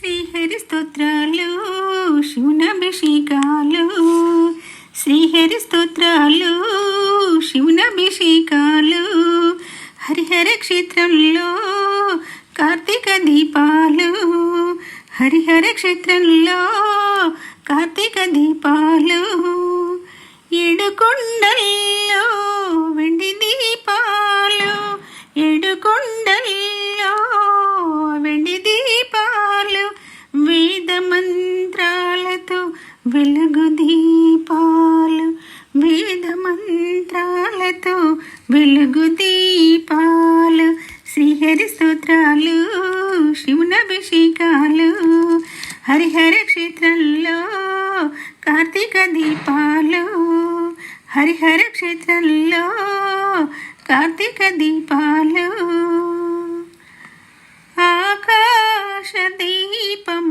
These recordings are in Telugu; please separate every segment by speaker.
Speaker 1: శ్రీహరి స్తోత్రాలు శివునభిషేకాలు, శ్రీహరి స్తోత్రాలు శివునభిషేకాలు, హరిహర క్షేత్రంలో కార్తీక దీపాలు, హరిహర క్షేత్రంలో కార్తీక దీపాలు, ఏడుకొండల్లో వెండి దీపాలు, ఏడుకొండల్లో వెండి దీపాలు, వేద మంత్రాలతో వెలుగు దీపాలు, వేద మంత్రాలతో వెలుగు దీపాలు, శ్రీహరి స్తోత్రాలు శివునభిషేకాలు, హరిహర క్షేత్రంలో కార్తీక దీపాలు, హరిహర క్షేత్రంలో కార్తీక దీపాలు, ఆకాశ దీపం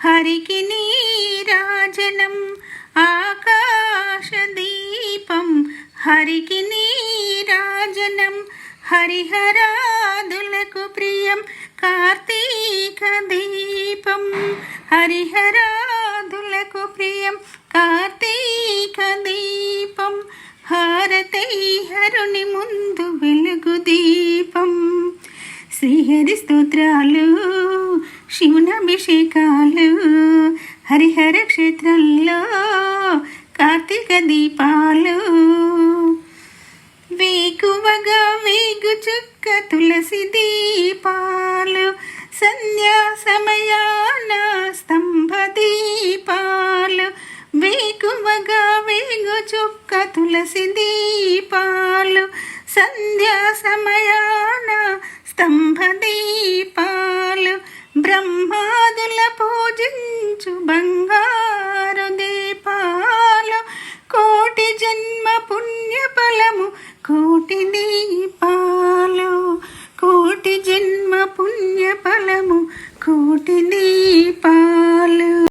Speaker 1: హరికి నీరాజనం, ఆకాశ దీపం హరికి నీరాజనం, హరిహరాదులకు ప్రియం కార్తీక దీపం, హరిహరాదులకు ప్రియం కార్తీక దీపం, హారతై హరుని ముందు వెలుగు దీపం, శ్రీహరి స్తోత్రాలు శివునభిషేకాలు, హరిహర క్షేత్రంలో కార్తీక దీపాలు, వేకువగా వేగు చుక్క తులసి దీపాలు, సంధ్యా సమయాన స్తంభ దీపాలు, వేకువగా వేగు చుక్క తులసి దీపాలు, సంధ్యా సమయాన స్తంభ దీపాలు, బ్రహ్మాదుల పూజించు బంగారు దీపాలు, కోటి జన్మ పుణ్య ఫలము కోటి దీపాలు, కోటి జన్మ పుణ్య ఫలము కోటి దీపాలు.